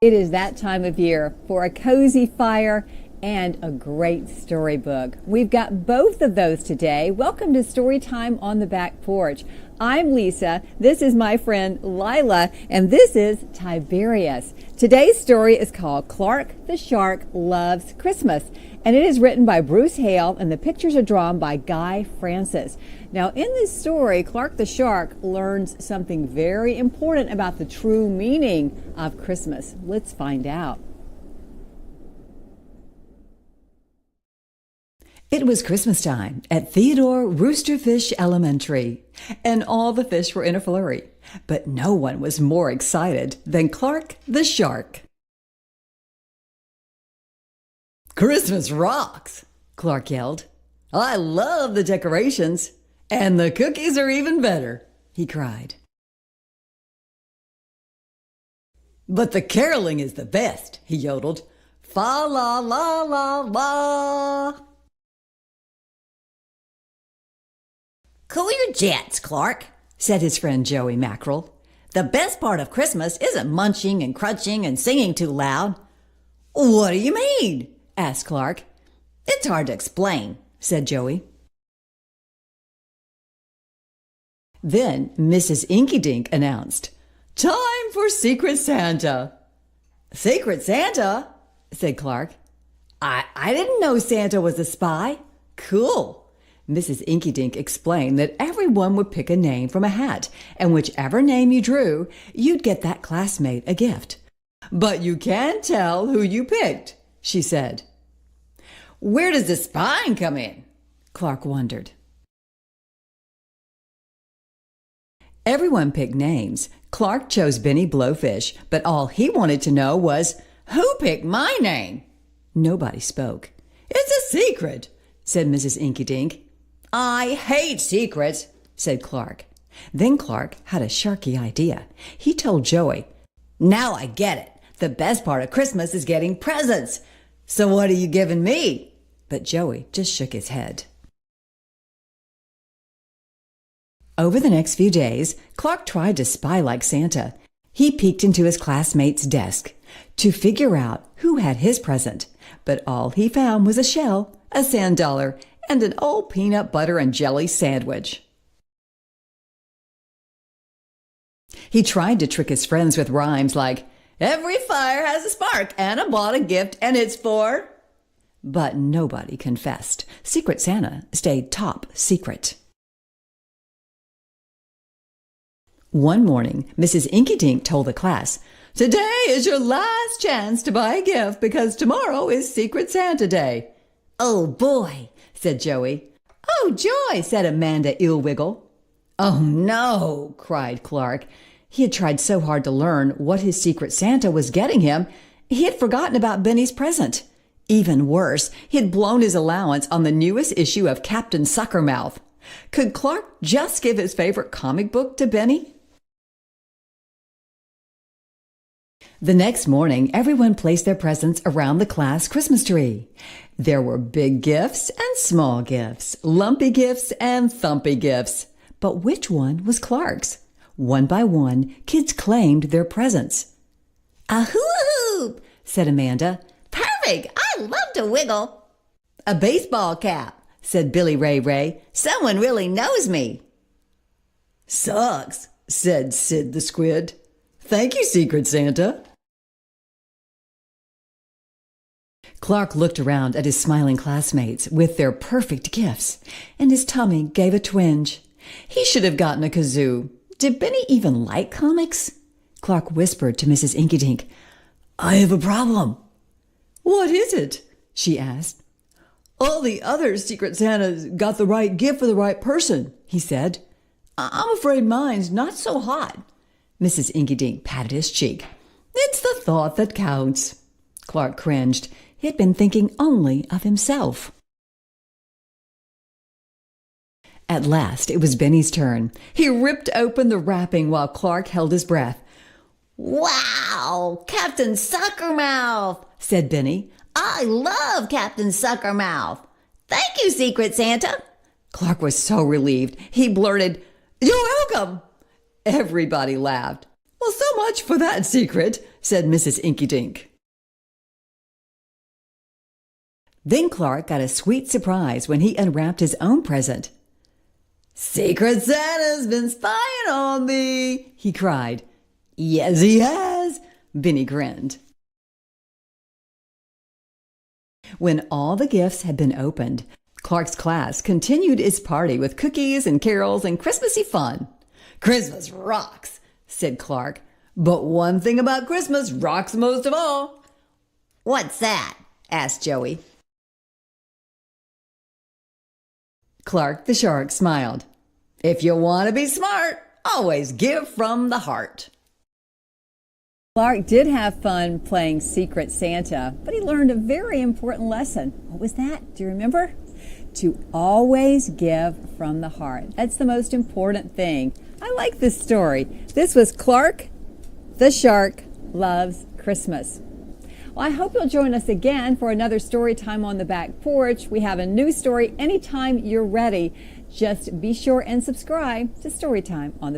It is that time of year for a cozy fire and a great storybook. We've got both of those today. Welcome to Storytime on the Back Porch. I'm Lisa. This is my friend Lyla, and this is Tiberius. Today's story is called Clark the Shark Loves Christmas, and it is written by Bruce Hale, and the pictures are drawn by Guy Francis. Now, in this story, Clark the Shark learns something very important about the true meaning of Christmas. Let's find out. It was Christmas time at Theodore Roosterfish Elementary, and all the fish were in a flurry. But no one was more excited than Clark the Shark. "Christmas rocks!" Clark yelled. "I love the decorations, and the cookies are even better," he cried. "But the caroling is the best," he yodeled. "Fa la la la la." "Cool your jets, Clark," said his friend Joey Mackerel. "The best part of Christmas isn't munching and crunching and singing too loud." "What do you mean?" asked Clark. "It's hard to explain," said Joey. Then Mrs. Inkydink announced, "Time for Secret Santa." "Secret Santa?" said Clark. I didn't know Santa was a spy." "Cool." Mrs. Inkydink explained that everyone would pick a name from a hat, and whichever name you drew, you'd get that classmate a gift. "But you can't tell who you picked," she said. "Where does the spying come in?" Clark wondered. Everyone picked names. Clark chose Benny Blowfish, but all he wanted to know was, "Who picked my name?" Nobody spoke. "It's a secret," said Mrs. Inkydink. "I hate secrets," said Clark. Then Clark had a sharky idea. He told Joey, "Now I get it. The best part of Christmas is getting presents. So what are you giving me?" But Joey just shook his head. Over the next few days, Clark tried to spy like Santa. He peeked into his classmate's desk to figure out who had his present, but all he found was a shell, a sand dollar, and an old peanut butter and jelly sandwich. He tried to trick his friends with rhymes like, "Every fire has a spark, and I bought a gift, and it's for..." But nobody confessed. Secret Santa stayed top secret. One morning, Mrs. Inkydink told the class, "Today is your last chance to buy a gift because tomorrow is Secret Santa Day." "Oh, boy," said Joey. "Oh, joy," said Amanda Eelwiggle. "Oh, no," cried Clark. He had tried so hard to learn what his Secret Santa was getting him, he had forgotten about Benny's present. Even worse, he had blown his allowance on the newest issue of Captain Suckermouth. Could Clark just give his favorite comic book to Benny? The next morning, everyone placed their presents around the class Christmas tree. There were big gifts and small gifts, lumpy gifts and thumpy gifts. But which one was Clark's? One by one, kids claimed their presents. "A hula hoop," said Amanda. "Perfect. I love to wiggle." "A baseball cap," said Billy Ray Ray. "Someone really knows me." "Sucks," said Sid the Squid. "Thank you, Secret Santa." Clark looked around at his smiling classmates with their perfect gifts, and his tummy gave a twinge. He should have gotten a kazoo. Did Benny even like comics? Clark whispered to Mrs. Inkydink, "I have a problem." "What is it?" she asked. "All the other Secret Santas got the right gift for the right person," he said. "I'm afraid mine's not so hot." Mrs. Inkydink patted his cheek. "It's the thought that counts." Clark cringed. He had been thinking only of himself. At last, it was Benny's turn. He ripped open the wrapping while Clark held his breath. "Wow, Captain Suckermouth," said Benny. "I love Captain Suckermouth. Thank you, Secret Santa." Clark was so relieved. He blurted, "You're welcome." Everybody laughed. Well, so much for that secret, said Mrs. Inky-Dink. Then Clark got a sweet surprise when he unwrapped his own present. Secret Santa's been spying on me, he cried. Yes, he has, Benny grinned. When all the gifts had been opened, Clark's class continued its party with cookies and carols and Christmassy fun. Christmas rocks, said Clark. But one thing about Christmas rocks most of all. What's that? Asked Joey. Clark the shark smiled. If you want to be smart, always give from the heart. Clark did have fun playing Secret Santa, but he learned a very important lesson. What was that? Do you remember? To always give from the heart. That's the most important thing. I like this story. This was Clark the Shark Loves Christmas. Well, I hope you'll join us again for another story time on the back porch. We have a new story anytime you're ready. Just be sure and subscribe to Storytime on the